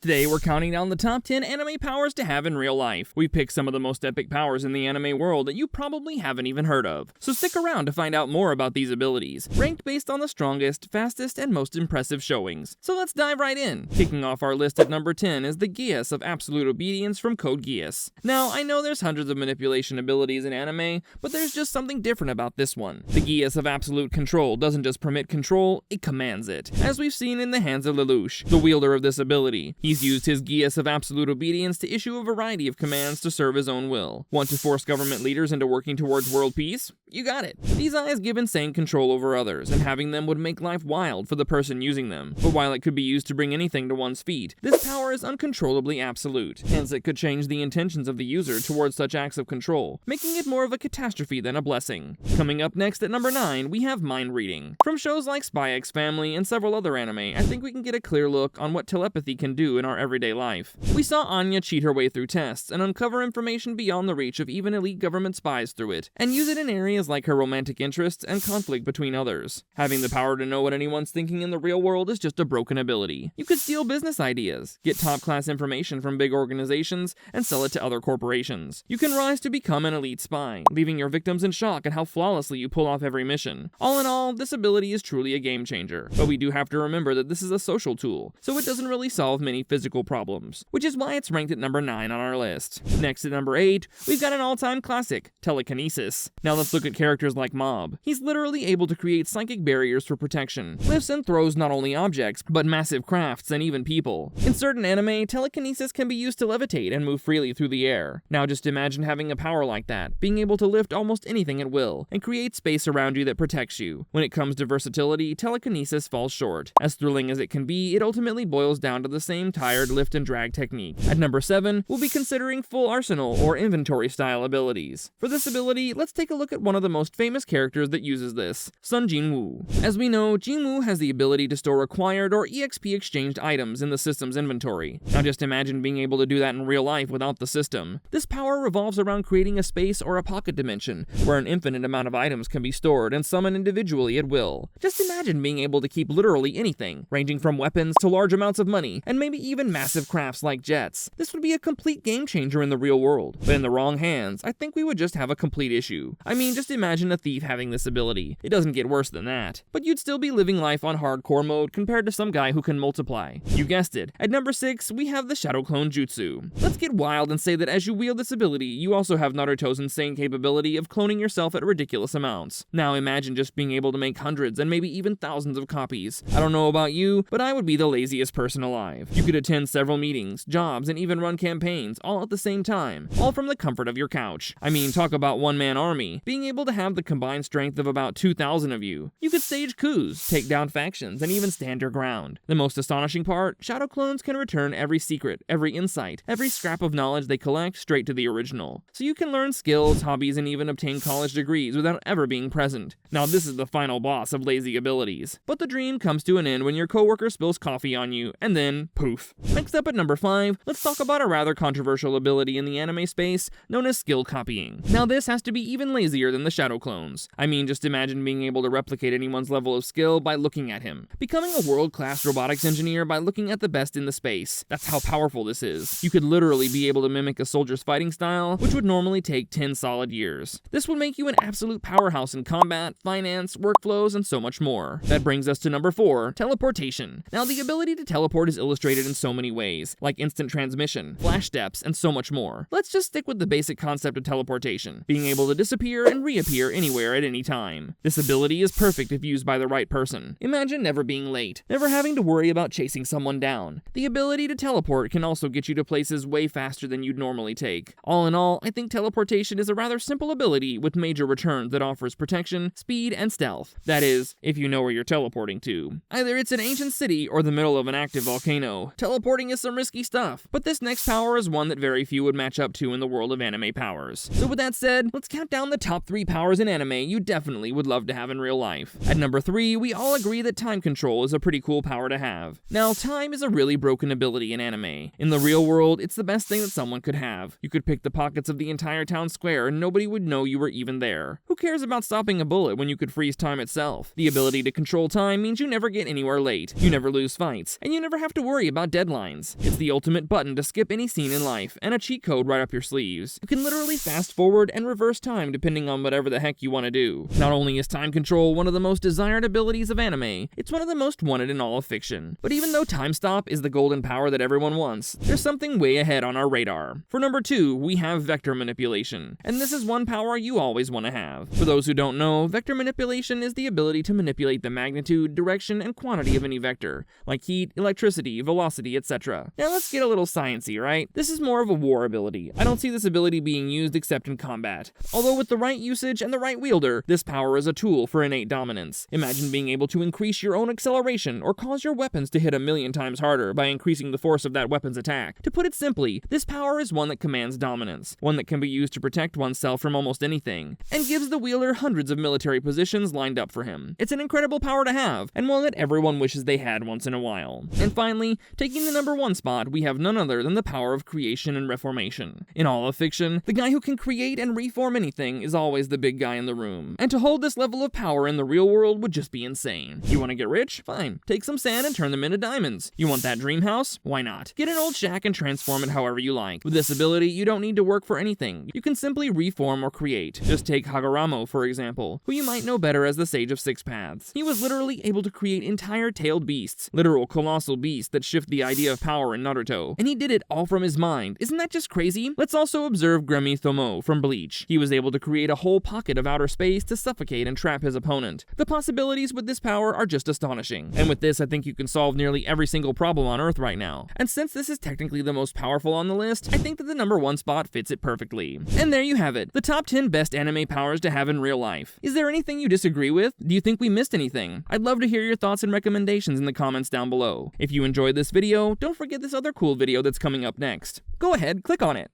Today we're counting down the top 10 anime powers to have in real life. We picked some of the most epic powers in the anime world that you probably haven't even heard of. So stick around to find out more about these abilities, ranked based on the strongest, fastest, and most impressive showings. So let's dive right in. Kicking off our list at number 10 is the Geass of Absolute Obedience from Code Geass. Now, I know there's hundreds of manipulation abilities in anime, but there's just something different about this one. The Geass of Absolute Control doesn't just permit control, it commands it, as we've seen in the hands of Lelouch, the wielder of this ability. He's used his Geass of Absolute Obedience to issue a variety of commands to serve his own will. Want to force government leaders into working towards world peace? You got it. These eyes give insane control over others, and having them would make life wild for the person using them. But while it could be used to bring anything to one's feet, this power is uncontrollably absolute. Hence, it could change the intentions of the user towards such acts of control, making it more of a catastrophe than a blessing. Coming up next at number 9, we have Mind Reading. From shows like Spy X Family and several other anime, I think we can get a clear look on what telepathy can do in our everyday life. We saw Anya cheat her way through tests and uncover information beyond the reach of even elite government spies through it, and use it in areas like her romantic interests and conflict between others. Having the power to know what anyone's thinking in the real world is just a broken ability. You could steal business ideas, get top-class information from big organizations, and sell it to other corporations. You can rise to become an elite spy, leaving your victims in shock at how flawlessly you pull off every mission. All in all, this ability is truly a game changer, but we do have to remember that this is a social tool, so it doesn't really solve many physical problems, which is why it's ranked at number 9 on our list. Next at number 8, we've got an all-time classic, telekinesis. Now let's look at characters like Mob. He's literally able to create psychic barriers for protection, lifts and throws not only objects, but massive crafts and even people. In certain anime, telekinesis can be used to levitate and move freely through the air. Now just imagine having a power like that, being able to lift almost anything at will, and create space around you that protects you. When it comes to versatility, telekinesis falls short. As thrilling as it can be, it ultimately boils down to the same tired lift and drag technique. At number 7, we'll be considering full arsenal or inventory style abilities. For this ability, let's take a look at one of the most famous characters that uses this, Sun Jinwoo. As we know, Jinwoo has the ability to store acquired or EXP exchanged items in the system's inventory. Now just imagine being able to do that in real life without the system. This power revolves around creating a space or a pocket dimension where an infinite amount of items can be stored and summoned individually at will. Just imagine being able to keep literally anything, ranging from weapons to large amounts of money, and maybe even massive crafts like jets. This would be a complete game changer in the real world, but in the wrong hands, I think we would just have a complete issue. I mean, just imagine a thief having this ability. It doesn't get worse than that. But you'd still be living life on hardcore mode compared to some guy who can multiply. You guessed it. At number 6, we have the Shadow Clone Jutsu. Let's get wild and say that as you wield this ability, you also have Naruto's insane capability of cloning yourself at ridiculous amounts. Now imagine just being able to make hundreds and maybe even thousands of copies. I don't know about you, but I would be the laziest person alive. You could attend several meetings, jobs, and even run campaigns all at the same time, all from the comfort of your couch. I mean, talk about one-man army. Being able to have the combined strength of about 2,000 of you. You could stage coups, take down factions, and even stand your ground. The most astonishing part, Shadow Clones can return every secret, every insight, every scrap of knowledge they collect straight to the original. So you can learn skills, hobbies, and even obtain college degrees without ever being present. Now this is the final boss of lazy abilities. But the dream comes to an end when your coworker spills coffee on you, and then poof. Next up at number 5, let's talk about a rather controversial ability in the anime space known as skill copying. Now this has to be even lazier than the Shadow Clones. I mean, just imagine being able to replicate anyone's level of skill by looking at him. Becoming a world-class robotics engineer by looking at the best in the space. That's how powerful this is. You could literally be able to mimic a soldier's fighting style, which would normally take 10 solid years. This would make you an absolute powerhouse in combat, finance, workflows, and so much more. That brings us to number 4, teleportation. Now the ability to teleport is illustrated in so many ways, like instant transmission, flash steps, and so much more. Let's just stick with the basic concept of teleportation, being able to disappear and reappear anywhere at any time. This ability is perfect if used by the right person. Imagine never being late, never having to worry about chasing someone down. The ability to teleport can also get you to places way faster than you'd normally take. All in all, I think teleportation is a rather simple ability with major returns that offers protection, speed, and stealth. That is, if you know where you're teleporting to. Either it's an ancient city or the middle of an active volcano. Teleporting is some risky stuff, but this next power is one that very few would match up to in the world of anime powers. So with that said, let's count down the top 3 powers in anime you definitely would love to have in real life. At number 3, we all agree that time control is a pretty cool power to have. Now, time is a really broken ability in anime. In the real world, it's the best thing that someone could have. You could pick the pockets of the entire town square and nobody would know you were even there. Who cares about stopping a bullet when you could freeze time itself? The ability to control time means you never get anywhere late, you never lose fights, and you never have to worry about deadlines. It's the ultimate button to skip any scene in life, and a cheat code right up your sleeves. You can literally fast forward and reverse time depending on whatever the heck you want to do. Not only is time control one of the most desired abilities of anime, it's one of the most wanted in all of fiction. But even though time stop is the golden power that everyone wants, there's something way ahead on our radar. For number 2, we have vector manipulation, and this is one power you always want to have. For those who don't know, vector manipulation is the ability to manipulate the magnitude, direction, and quantity of any vector, like heat, electricity, velocity, etc. Now let's get a little sciencey, right? This is more of a war ability. I don't see this ability being used except in combat. Although with the right usage and the right wielder, this power is a tool for innate dominance. Imagine being able to increase your own acceleration or cause your weapons to hit 1,000,000 times harder by increasing the force of that weapon's attack. To put it simply, this power is one that commands dominance, one that can be used to protect oneself from almost anything, and gives the wielder hundreds of military positions lined up for him. It's an incredible power to have, and one that everyone wishes they had once in a while. And finally, taking the number 1 spot, we have none other than the power of creation and reformation. In all of fiction, the guy who can create and reform anything is always the big guy in the room, and to hold this level of power in the real world would just be insane. You want to get rich? Fine. Take some sand and turn them into diamonds. You want that dream house? Why not? Get an old shack and transform it however you like. With this ability, you don't need to work for anything. You can simply reform or create. Just take Hagoromo, for example, who you might know better as the Sage of Six Paths. He was literally able to create entire tailed beasts, literal colossal beasts that shift the idea of power in Naruto, and he did it all from his mind. Isn't that just crazy? Let's also observe Gremi Thomo from Bleach. He was able to create a whole pocket of outer space to suffocate and trap his opponent. The possibilities with this power are just astonishing. And with this, I think you can solve nearly every single problem on Earth right now. And since this is technically the most powerful on the list, I think that the number 1 spot fits it perfectly. And there you have it, the top 10 best anime powers to have in real life. Is there anything you disagree with? Do you think we missed anything? I'd love to hear your thoughts and recommendations in the comments down below. If you enjoyed this video, don't forget this other cool video that's coming up next. Go ahead, click on it.